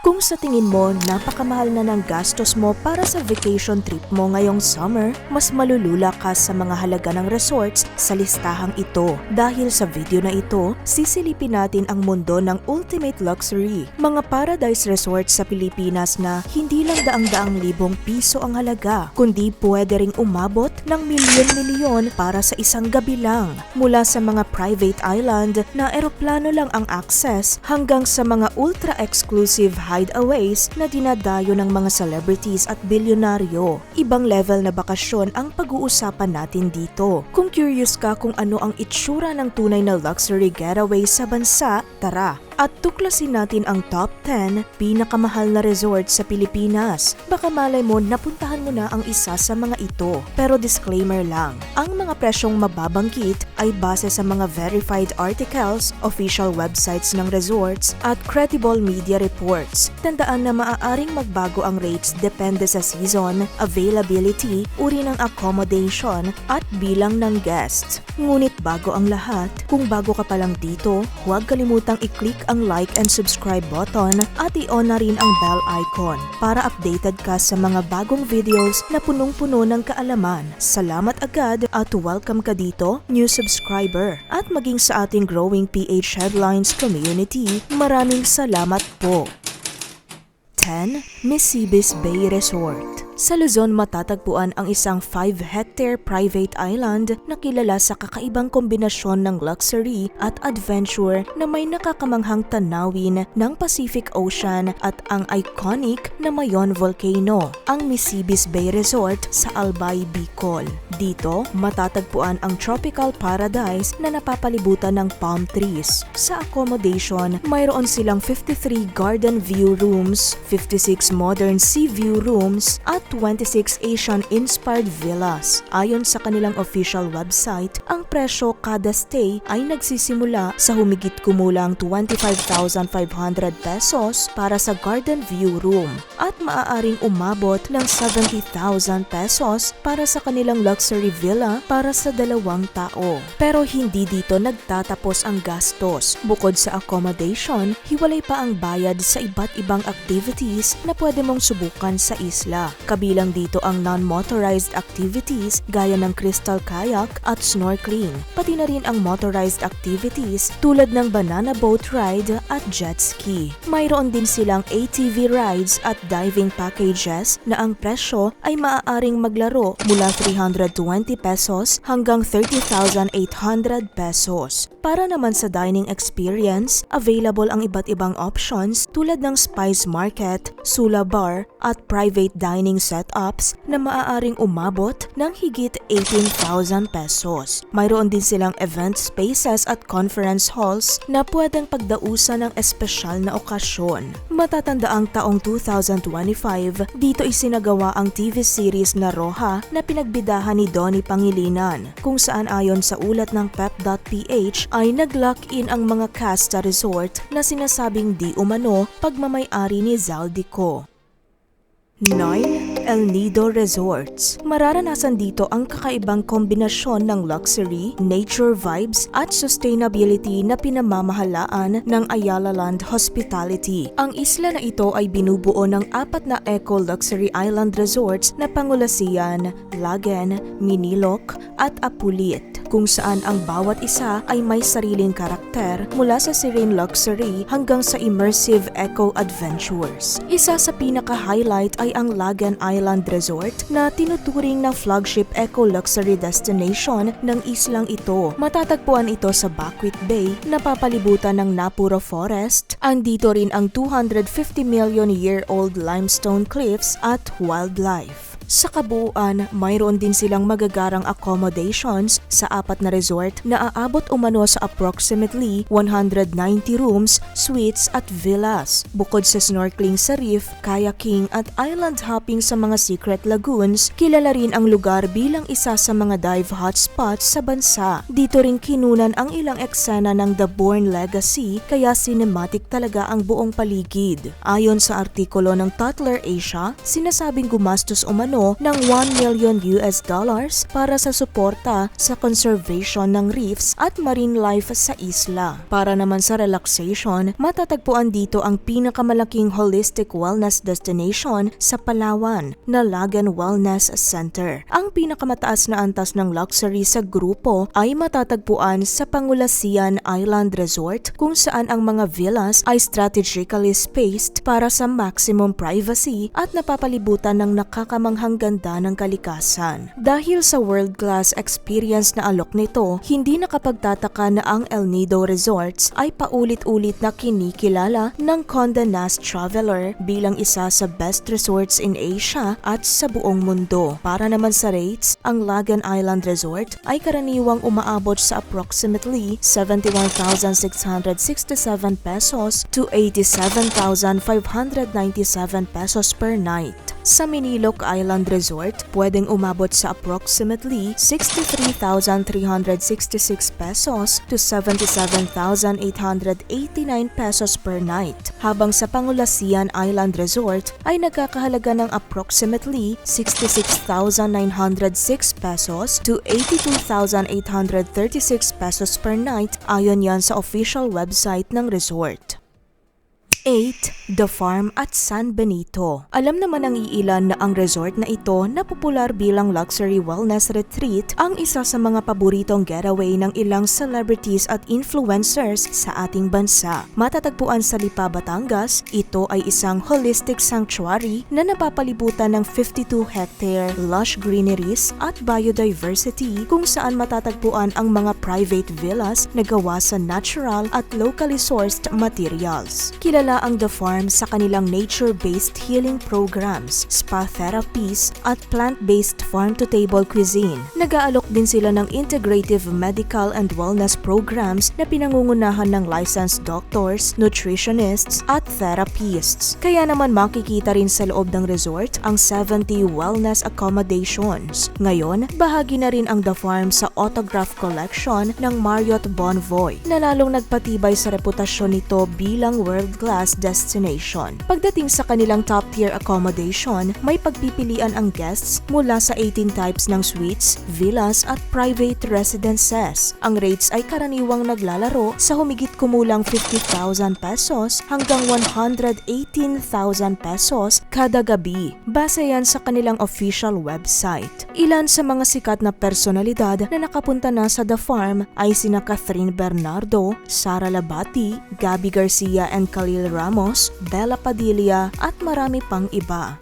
Kung sa tingin mo napakamahal na ng gastos mo para sa vacation trip mo ngayong summer, mas malulula ka sa mga halaga ng resorts sa listahang ito. Dahil sa video na ito, sisilipin natin ang mundo ng ultimate luxury. Mga paradise resorts sa Pilipinas na hindi lang daang-daang libong piso ang halaga, kundi pwede ring umabot ng milyon-milyon para sa isang gabi lang. Mula sa mga private island na eroplano lang ang access hanggang sa mga ultra-exclusive hideaways na dinadayo ng mga celebrities at bilyonaryo. Ibang level na bakasyon ang pag-uusapan natin dito. Kung curious ka kung ano ang itsura ng tunay na luxury getaway sa bansa, tara! At tuklasin natin ang top 10 pinakamahal na resorts sa Pilipinas. Baka malay mo napuntahan mo na ang isa sa mga ito. Pero disclaimer lang, ang mga presyong mababanggit ay base sa mga verified articles, official websites ng resorts at credible media reports. Tandaan na maaaring magbago ang rates depende sa season, availability, uri ng accommodation at bilang ng guests. Ngunit bago ang lahat, kung bago ka pa lang dito, huwag kalimutang i-click ang like and subscribe button at i-on na rin ang bell icon para updated ka sa mga bagong videos na punong-puno ng kaalaman. Salamat agad at welcome ka dito, new subscriber. At maging sa ating growing PH Headlines community, maraming salamat po. 10. Misibis Bay Resort. Sa Luzon matatagpuan ang isang 5-hectare private island na kilala sa kakaibang kombinasyon ng luxury at adventure na may nakakamanghang tanawin ng Pacific Ocean at ang iconic na Mayon Volcano, ang Misibis Bay Resort sa Albay, Bicol. Dito matatagpuan ang tropical paradise na napapalibutan ng palm trees. Sa accommodation, mayroon silang 53 garden view rooms, 56 modern sea view rooms at 26 Asian-inspired villas. Ayon sa kanilang official website, ang presyo kada stay ay nagsisimula sa humigit kumulang 25,500 pesos para sa garden view room at maaaring umabot ng 70,000 pesos para sa kanilang luxury villa para sa 2 tao. Pero hindi dito nagtatapos ang gastos. Bukod sa accommodation, hiwalay pa ang bayad sa iba't ibang activities na pwede mong subukan sa isla. Kabilang dito ang non-motorized activities gaya ng crystal kayak at snorkeling, pati na rin ang motorized activities tulad ng banana boat ride at jet ski. Mayroon din silang ATV rides at diving packages na ang presyo ay maaaring maglaro mula 320 pesos hanggang 30,800 pesos. Para naman sa dining experience, available ang iba't ibang options tulad ng spice market, sula bar at private dining setups na maaaring umabot ng higit 18,000 pesos. Mayroon din silang event spaces at conference halls na pwedeng pagdausan ng espesyal na okasyon. Matatanda ang taong 2025, dito isinagawa ang TV series na Roja na pinagbidahan ni Donnie Pangilinan, kung saan ayon sa ulat ng pep.ph ay nag-lock-in ang mga cast sa resort na sinasabing di umano pagmamay-ari ni Zaldico. 9. El Nido Resorts. Mararanasan dito ang kakaibang kombinasyon ng luxury, nature vibes at sustainability na pinamamahalaan ng Ayala Land Hospitality. Ang isla na ito ay binubuo ng 4 na eco-luxury island resorts na Pangulasian, Lagen, Minilok at Apulit, kung saan ang bawat isa ay may sariling karakter mula sa serene luxury hanggang sa immersive eco-adventures. Isa sa pinaka-highlight ay ang Lagan Island Resort na tinuturing na flagship eco-luxury destination ng islang ito. Matatagpuan ito sa Bacuit Bay na papalibutan ng Napuro Forest. Andito rin ang 250 million year old limestone cliffs at wildlife. Sa kabuuan, mayroon din silang magagarang accommodations sa 4 na resort na aabot umano sa approximately 190 rooms, suites at villas. Bukod sa snorkeling sa reef, kayaking at island hopping sa mga secret lagoons, kilala rin ang lugar bilang isa sa mga dive hotspots sa bansa. Dito rin kinunan ang ilang eksena ng The Bourne Legacy, kaya cinematic talaga ang buong paligid. Ayon sa artikulo ng Tatler Asia, sinasabing gumastos umano gobyerno ng $1 million para sa suporta sa conservation ng reefs at marine life sa isla. Para naman sa relaxation, matatagpuan dito ang pinakamalaking holistic wellness destination sa Palawan na Lagan Wellness Center. Ang pinakamataas na antas ng luxury sa grupo ay matatagpuan sa Pangulasian Island Resort kung saan ang mga villas ay strategically spaced para sa maximum privacy at napapalibutan ng nakakamanghang ganda ng kalikasan. Dahil sa world-class experience na alok nito, hindi nakapagtataka na ang El Nido Resorts ay paulit-ulit na kinikilala ng Condé Nast Traveler bilang isa sa best resorts in Asia at sa buong mundo. Para naman sa rates, ang Lagan Island Resort ay karaniwang umaabot sa approximately 71,667 pesos to 87,597 pesos per night. Sa Minilok Island Resort, pwedeng umabot sa approximately 63,366 pesos to 77,889 pesos per night. Habang sa Pangulasian Island Resort ay nagkakahalaga ng approximately 66,906 pesos to 82,836 pesos per night ayon yan sa official website ng resort. 8. The Farm at San Benito. Alam naman ng iilan na ang resort na ito na popular bilang luxury wellness retreat ang isa sa mga paboritong getaway ng ilang celebrities at influencers sa ating bansa. Matatagpuan sa Lipa, Batangas, ito ay isang holistic sanctuary na napapalibutan ng 52-hectare lush greeneries at biodiversity kung saan matatagpuan ang mga private villas na gawa sa natural at locally sourced materials. Kilala ang The Farm sa kanilang nature-based healing programs, spa therapies, at plant-based farm-to-table cuisine. Nag-aalok din sila ng integrative medical and wellness programs na pinangungunahan ng licensed doctors, nutritionists, at therapists. Kaya naman makikita rin sa loob ng resort ang 70 wellness accommodations. Ngayon, bahagi na rin ang The Farm sa autograph collection ng Marriott Bonvoy, na lalong nagpatibay sa reputasyon nito bilang world-class destination. Pagdating sa kanilang top-tier accommodation, may pagpipilian ang guests mula sa 18 types ng suites, villas at private residences. Ang rates ay karaniwang naglalaro sa humigit kumulang 50,000 pesos hanggang 118,000 pesos kada gabi. Base yan sa kanilang official website. Ilan sa mga sikat na personalidad na nakapunta na sa The Farm ay sina Catherine Bernardo, Sara Labati, Gabby Garcia and Khalil Ramos, Bella Padilla at marami pang iba.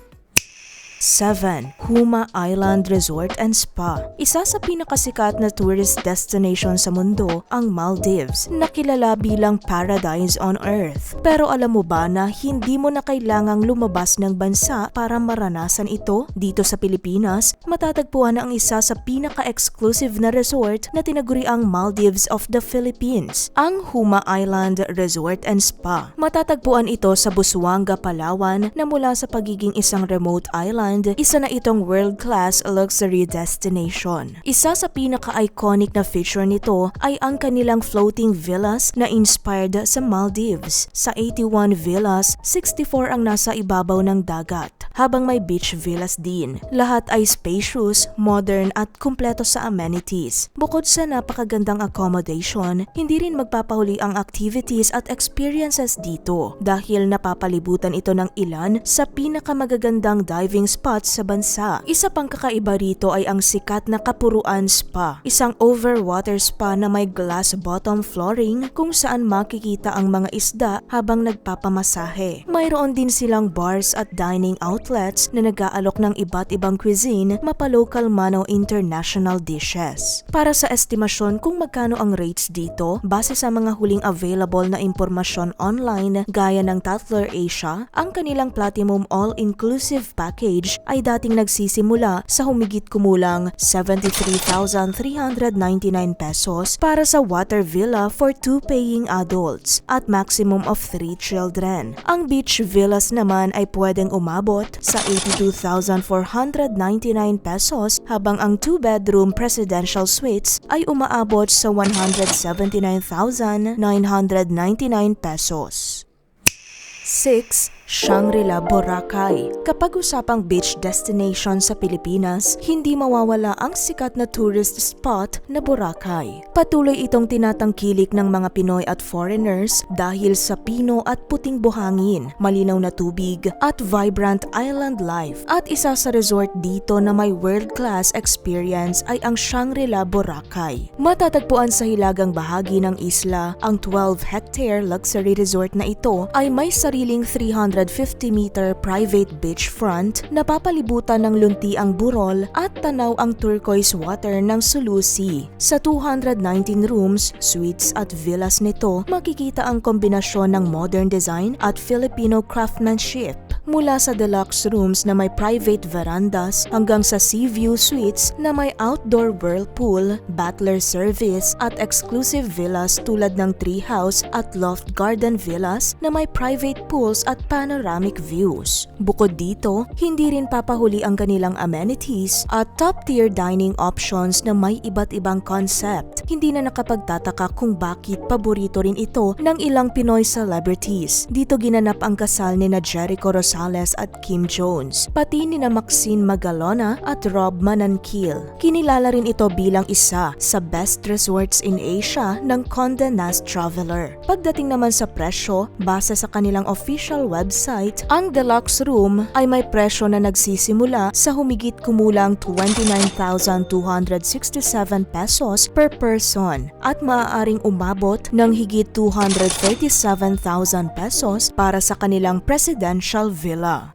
7. Huma Island Resort and Spa. Isa sa pinakasikat na tourist destination sa mundo, ang Maldives, na kilala bilang paradise on earth. Pero alam mo ba na hindi mo na kailangang lumabas ng bansa para maranasan ito? Dito sa Pilipinas, matatagpuan ang isa sa pinaka-exclusive na resort na tinaguriang Maldives of the Philippines, ang Huma Island Resort and Spa. Matatagpuan ito sa Busuanga, Palawan, na mula sa pagiging isang remote island, isa na itong world-class luxury destination. Isa sa pinaka-iconic na feature nito ay ang kanilang floating villas na inspired sa Maldives. Sa 81 villas, 64 ang nasa ibabaw ng dagat, habang may beach villas din. Lahat ay spacious, modern at kumpleto sa amenities. Bukod sa napakagandang accommodation, hindi rin magpapahuli ang activities at experiences dito dahil napapalibutan ito ng ilan sa pinakamagagandang diving spots sa bansa. Isa pang kakaiba rito ay ang sikat na Kapuruan Spa, isang overwater spa na may glass bottom flooring kung saan makikita ang mga isda habang nagpapamasahe. Mayroon din silang bars at dining outlets na nag-aalok ng iba't ibang cuisine, mapa-local man o international dishes. Para sa estimasyon kung magkano ang rates dito, base sa mga huling available na impormasyon online gaya ng Tatler Asia, ang kanilang Platinum All-Inclusive Package ay dating nagsisimula sa humigit kumulang 73,399 pesos para sa water villa for 2 paying adults at maximum of 3 children. Ang beach villas naman ay pwedeng umabot sa 82,499 pesos habang ang 2-bedroom presidential suites ay umaabot sa 179,999 pesos. 6. Shangri-La, Boracay. Kapag usapang beach destination sa Pilipinas, hindi mawawala ang sikat na tourist spot na Boracay. Patuloy itong tinatangkilik ng mga Pinoy at foreigners dahil sa pino at puting buhangin, malinaw na tubig at vibrant island life. At isa sa resort dito na may world-class experience ay ang Shangri-La, Boracay. Matatagpuan sa hilagang bahagi ng isla, ang 12-hectare luxury resort na ito ay may sariling 350-meter private beachfront na papalibutan ng luntiang burol at tanaw ang turquoise water ng Sulu Sea. Sa 219 rooms, suites at villas nito, makikita ang kombinasyon ng modern design at Filipino craftsmanship. Mula sa deluxe rooms na may private verandas hanggang sa sea view suites na may outdoor whirlpool, butler service at exclusive villas tulad ng treehouse at loft garden villas na may private pools at panoramic views. Bukod dito, hindi rin papahuli ang kanilang amenities at top-tier dining options na may iba't ibang concept. Hindi na nakapagtataka kung bakit paborito rin ito ng ilang Pinoy celebrities. Dito ginanap ang kasal ni Jericho Rosales at Kim Jones, pati ni Maxine Magalona at Rob Mananquil. Kinilala rin ito bilang isa sa best resorts in Asia ng Condé Nast Traveler. Pagdating naman sa presyo, base sa kanilang official website, ang deluxe room ay may presyo na nagsisimula sa humigit kumulang 29,267 pesos per person at maaaring umabot ng higit 237,000 pesos para sa kanilang presidential villa.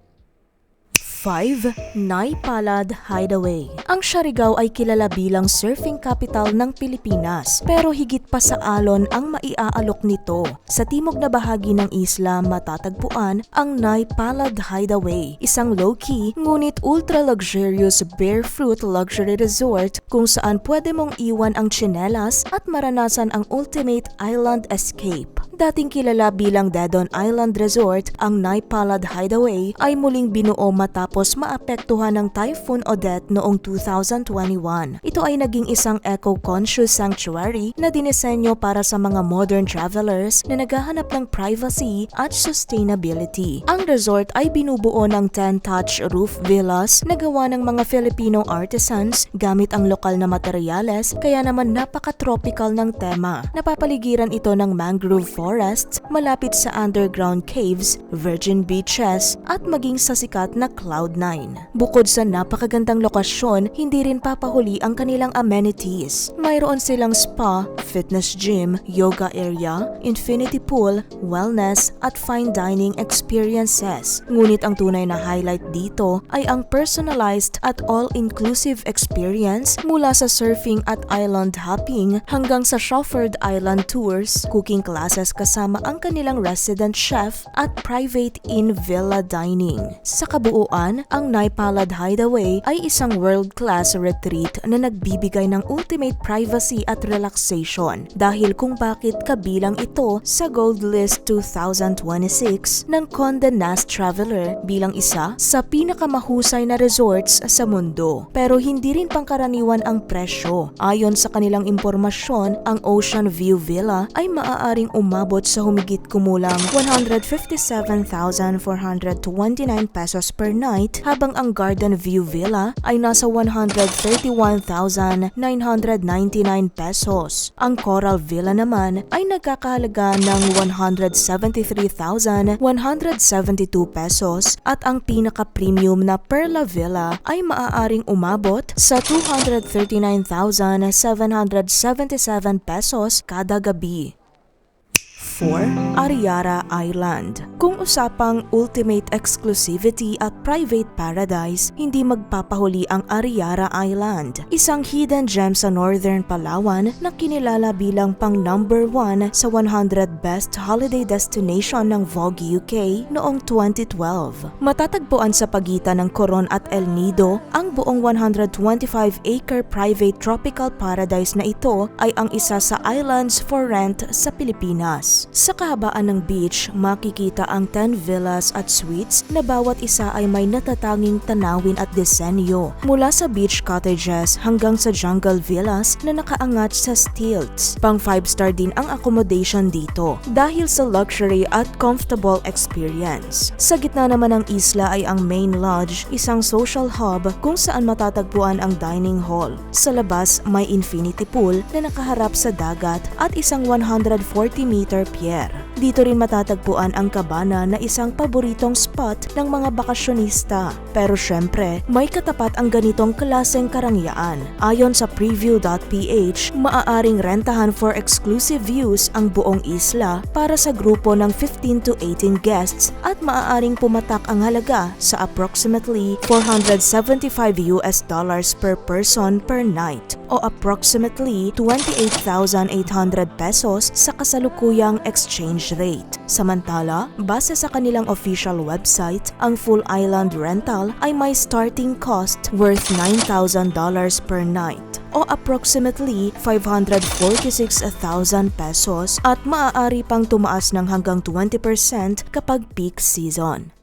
5. Nay Palad Hideaway. Ang Siargao ay kilala bilang surfing capital ng Pilipinas, pero higit pa sa alon ang maiaalok nito. Sa timog na bahagi ng isla matatagpuan ang Nay Palad Hideaway, isang low-key ngunit ultra-luxurious barefruit luxury resort kung saan pwede mong iwan ang tsinelas at maranasan ang ultimate island escape. Dating kilala bilang Dedon Island Resort, ang Nay Palad Hideaway ay muling binuo matapos maapektuhan ng Typhoon Odette noong 2021. Ito ay naging isang eco-conscious sanctuary na dinisenyo para sa mga modern travelers na naghahanap ng privacy at sustainability. Ang resort ay binubuo ng 10-touch roof villas na gawa ng mga Filipino artisans gamit ang lokal na materyales, kaya naman napaka-tropical ng tema. Napapaligiran ito ng mangrove forests malapit sa underground caves, virgin beaches at maging sa sikat na Cloud9. Bukod sa napakagandang lokasyon, hindi rin papahuli ang kanilang amenities. Mayroon silang spa, fitness gym, yoga area, infinity pool, wellness at fine dining experiences. Ngunit ang tunay na highlight dito ay ang personalized at all-inclusive experience mula sa surfing at island hopping hanggang sa chauffeured island tours, cooking classes kasama ang kanilang resident chef at private in-villa dining. Sa kabuuan, ang Nay Palad Hideaway ay isang world-class retreat na nagbibigay ng ultimate privacy at relaxation dahil kung bakit kabilang ito sa Gold List 2026 ng Condé Nast Traveler bilang isa sa pinakamahusay na resorts sa mundo. Pero hindi rin pangkaraniwan ang presyo. Ayon sa kanilang impormasyon, ang Ocean View Villa ay maaaring umabot sa humigit kumulang 157,429 pesos per night, habang ang Garden View Villa ay nasa 131,999 pesos. Ang Coral Villa naman ay nagkakahalaga ng 173,172 pesos at ang pinaka-premium na Perla Villa ay maaaring umabot sa 239,777 pesos kada gabi. 4. Ariara Island. Kung usapang ultimate exclusivity at private paradise, hindi magpapahuli ang Ariara Island. Isang hidden gem sa Northern Palawan na kinilala bilang pang number 1 sa 100 best holiday destination ng Vogue UK noong 2012. Matatagpuan sa pagitan ng Coron at El Nido, ang buong 125-acre private tropical paradise na ito ay ang isa sa islands for rent sa Pilipinas. Sa kahabaan ng beach, makikita ang 10 villas at suites na bawat isa ay may natatanging tanawin at disenyo. Mula sa beach cottages hanggang sa jungle villas na nakaangat sa stilts. Pang 5-star din ang accommodation dito dahil sa luxury at comfortable experience. Sa gitna naman ng isla ay ang main lodge, isang social hub kung saan matatagpuan ang dining hall. Sa labas may infinity pool na nakaharap sa dagat at isang 140-meter pier. Dito rin matatagpuan ang kabana na isang paboritong spot ng mga bakasyonista. Pero syempre, may katapat ang ganitong klaseng karangyaan. Ayon sa preview.ph, maaaring rentahan for exclusive views ang buong isla para sa grupo ng 15 to 18 guests at maaaring pumatak ang halaga sa approximately $475 per person per night o approximately 28,800 pesos sa kasalukuyang exchange rate. Samantala, base sa kanilang official website, ang full island rental ay may starting cost worth $9,000 per night o approximately 546,000 pesos at maaari pang tumaas ng hanggang 20% kapag peak season.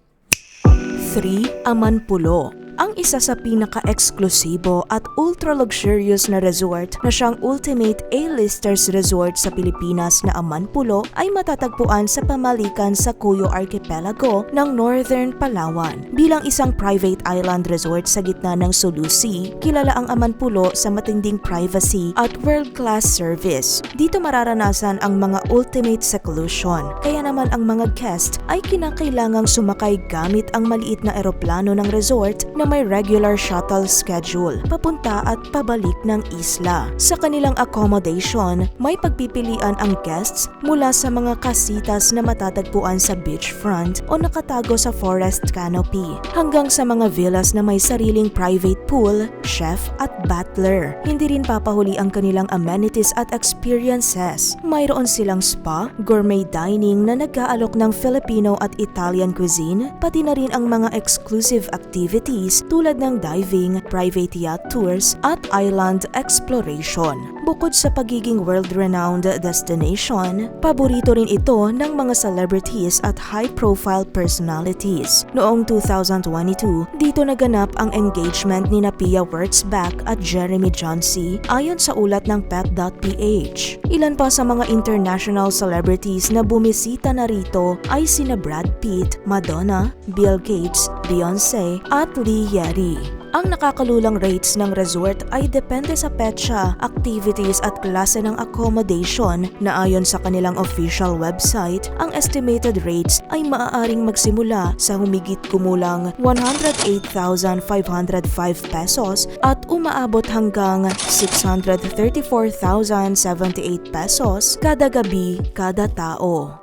3. Amanpulo. Ang isa sa pinaka-eksklusibo at ultra-luxurious na resort na siyang ultimate A-listers resort sa Pilipinas na Amanpulo ay matatagpuan sa pamalikan sa Cuyo Archipelago ng Northern Palawan. Bilang isang private island resort sa gitna ng Sulu Sea, kilala ang Amanpulo sa matinding privacy at world-class service. Dito mararanasan ang mga ultimate seclusion, kaya naman ang mga guest ay kinakailangang sumakay gamit ang maliit na eroplano ng resort na may regular shuttle schedule papunta at pabalik ng isla. Sa kanilang accommodation, may pagpipilian ang guests mula sa mga kasitas na matatagpuan sa beachfront o nakatago sa forest canopy hanggang sa mga villas na may sariling private pool, chef at butler. Hindi rin papahuli ang kanilang amenities at experiences. Mayroon silang spa, gourmet dining na nag-aalok ng Filipino at Italian cuisine, pati na rin ang mga exclusive activities tulad ng diving, private yacht tours at island exploration. Bukod sa pagiging world-renowned destination, paborito rin ito ng mga celebrities at high-profile personalities. Noong 2022, dito naganap ang engagement ni Pia Wurtzbach at Jeremy Johnsey ayon sa ulat ng pet.ph. Ilan pa sa mga international celebrities na bumisita na rito ay sina Brad Pitt, Madonna, Bill Gates, Beyonce at Lee Yeri. Ang nakakalulang rates ng resort ay depende sa petsa, activities at klase ng accommodation na ayon sa kanilang official website, ang estimated rates ay maaaring magsimula sa humigit kumulang 108,505 pesos at umaabot hanggang 634,078 pesos kada gabi kada tao.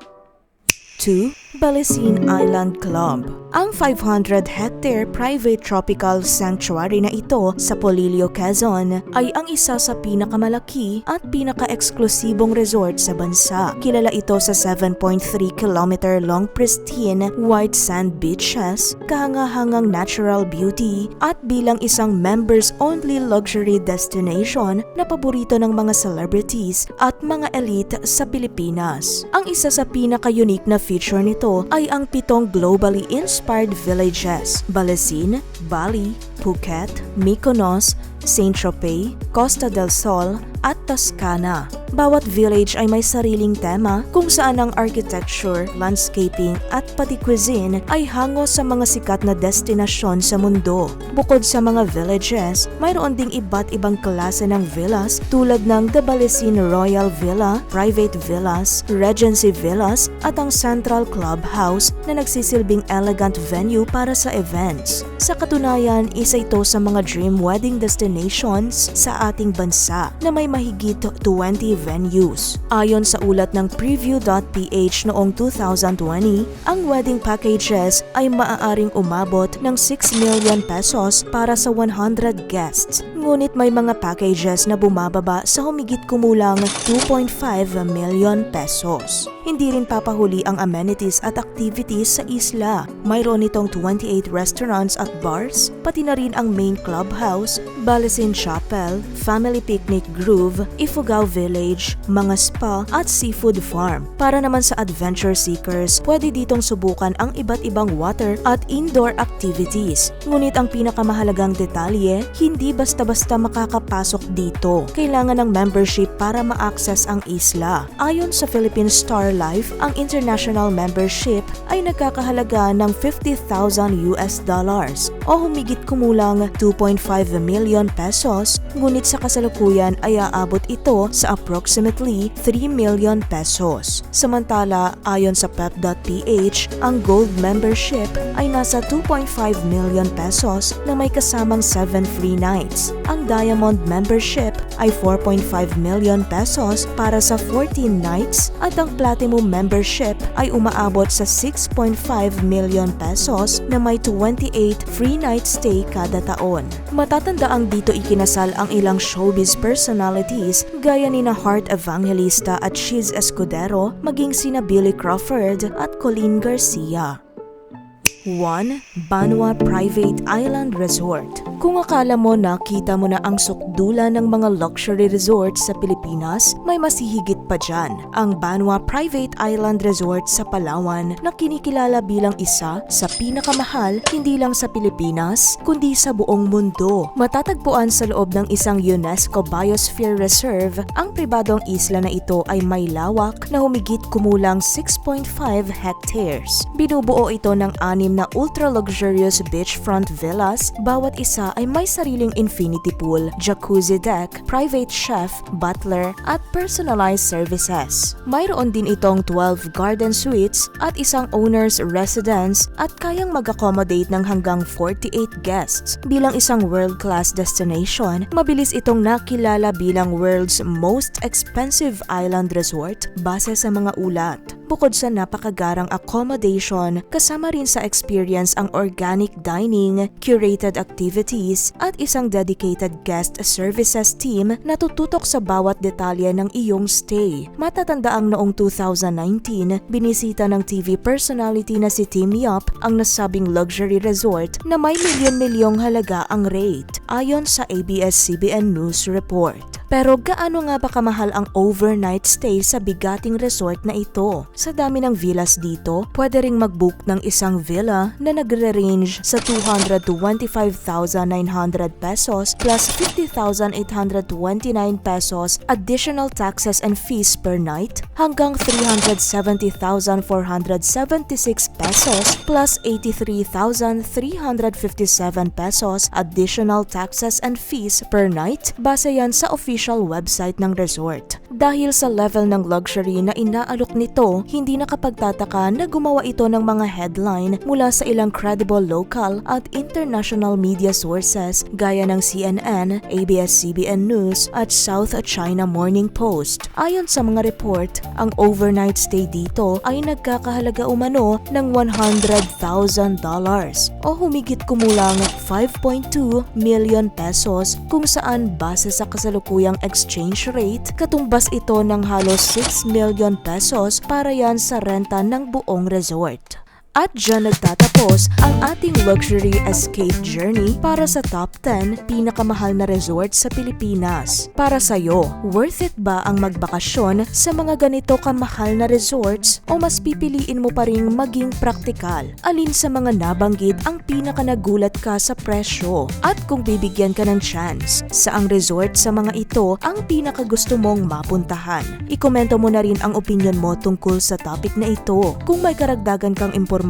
2. Balesin Island Club. Ang 500-hectare private tropical sanctuary na ito sa Polillo, Quezon ay ang isa sa pinakamalaki at pinaka-eksklusibong resort sa bansa. Kilala ito sa 7.3-kilometer long pristine white sand beaches, kahangahangang natural beauty at bilang isang members-only luxury destination na paborito ng mga celebrities at mga elite sa Pilipinas. Ang isa sa pinaka-unique na feature nito ay ang 7 globally inspired villages: Balesin, Bali, Phuket, Mykonos, Saint-Tropez, Costa del Sol at Toscana. Bawat village ay may sariling tema kung saan ang architecture, landscaping at pati cuisine ay hango sa mga sikat na destinasyon sa mundo. Bukod sa mga villages, mayroon ding iba't ibang klase ng villas tulad ng The Balesin Royal Villa, Private Villas, Regency Villas at ang Central Clubhouse na nagsisilbing elegant venue para sa events. Sa katunayan, isa ito sa mga dream wedding destinations sa ating bansa na may mahigit 20 venues. Ayon sa ulat ng preview.ph noong 2020, ang wedding packages ay maaaring umabot ng 6 million pesos para sa 100 guests. ngunit may mga packages na bumababa sa humigit kumulang 2.5 million pesos. Hindi rin papahuli ang amenities at activities sa isla. Mayroon itong 28 restaurants at bars, pati na rin ang main clubhouse, Balasin Chapel, Family Picnic Grove, Ifugao Village, mga spa at seafood farm. Para naman sa adventure seekers, pwede ditong subukan ang iba't ibang water at indoor activities. Ngunit ang pinakamahalagang detalye, hindi basta-basta makakapasok dito. Kailangan ng membership para ma-access ang isla. Ayon sa Philippine Star Life, ang international membership ay nagkakahalaga ng $50,000 o humigit kumulang 2.5 million pesos, ngunit sa kasalukuyan ay aabot ito sa approximately 3 million pesos. Samantala, ayon sa pep.ph, ang gold membership ay nasa 2.5 million pesos na may kasamang 7 free nights. Ang diamond membership ay 4.5 million pesos para sa 14 nights at ang platinum membership ay umaabot sa 6.5 million pesos na may 28 free night stay kada taon. Matatandaang dito ikinasal ang ilang showbiz personalities gaya ni Heart Evangelista at Shiz Escudero, maging sina Billy Crawford at Colleen Garcia. 1. Banwa Private Island Resort. Kung akala mo nakita mo na ang sukdulan ng mga luxury resorts sa Pilipinas, may masihigit pa dyan. Ang Banwa Private Island Resort sa Palawan na kinikilala bilang isa sa pinakamahal hindi lang sa Pilipinas, kundi sa buong mundo. Matatagpuan sa loob ng isang UNESCO Biosphere Reserve, ang pribadong isla na ito ay may lawak na humigit kumulang 6.5 hectares. Binubuo ito ng 6 na ultra-luxurious beachfront villas, bawat isa ay may sariling infinity pool, jacuzzi deck, private chef, butler, at personalized services. Mayroon din itong 12 garden suites at isang owner's residence at kayang mag-accommodate ng hanggang 48 guests. Bilang isang world-class destination, mabilis itong nakilala bilang world's most expensive island resort base sa mga ulat. Bukod sa napakagarang accommodation, kasama rin sa experience ang organic dining, curated activities, at isang dedicated guest services team na tututok sa bawat detalye ng iyong stay. Matatandaang noong 2019, binisita ng TV personality na si Tim Yap ang nasabing luxury resort na may milyon-milyong halaga ang rate, ayon sa ABS-CBN News report. Pero gaano nga ba kamahal ang overnight stay sa bigating resort na ito? Sa dami ng villas dito, pwede ring mag-book ng isang villa na nagre-range sa 225,900 pesos plus 50,829 pesos additional taxes and fees per night hanggang 370,476 pesos plus 83,357 pesos additional taxes and fees per night base yan sa official website ng resort. Dahil sa level ng luxury na inaalok nito, hindi nakapagtataka na gumawa ito ng mga headline mula sa ilang credible local at international media sources gaya ng CNN, ABS-CBN News at South China Morning Post. Ayon sa mga report, ang overnight stay dito ay nagkakahalaga umano ng $100,000 o humigit kumulang 5.2 million pesos kung saan base sa kasalukuyang exchange rate, katumbas ito ng halos 6 million pesos para yan sa renta ng buong resort. At dyan nagtatapos ang ating luxury escape journey para sa top 10 pinakamahal na resort sa Pilipinas. Para sa'yo, worth it ba ang magbakasyon sa mga ganito kamahal na resorts o mas pipiliin mo pa ring maging praktikal? Alin sa mga nabanggit ang pinakanagulat ka sa presyo? At kung bibigyan ka ng chance, saang resort sa mga ito ang pinakagusto mong mapuntahan? Ikomento mo na rin ang opinion mo tungkol sa topic na ito. Kung may karagdagan kang impormasyon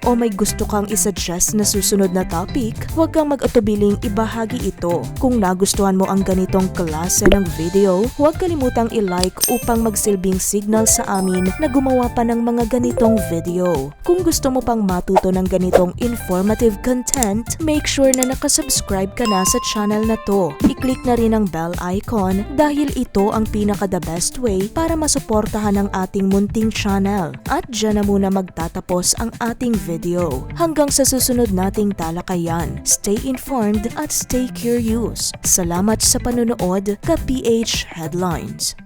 o may gusto kang isuggest na susunod na topic, huwag kang mag-atubiling ibahagi ito. Kung nagustuhan mo ang ganitong klase ng video, huwag kalimutang i-like upang magsilbing signal sa amin na gumawa pa ng mga ganitong video. Kung gusto mo pang matuto ng ganitong informative content, make sure na nakasubscribe ka na sa channel na to. I-click na rin ang bell icon dahil ito ang pinaka-the best way para masuportahan ang ating munting channel. At dyan na muna magtatapos ang ating video. Hanggang sa susunod nating talakayan, stay informed at stay curious. Salamat sa panonood ka PH Headlines.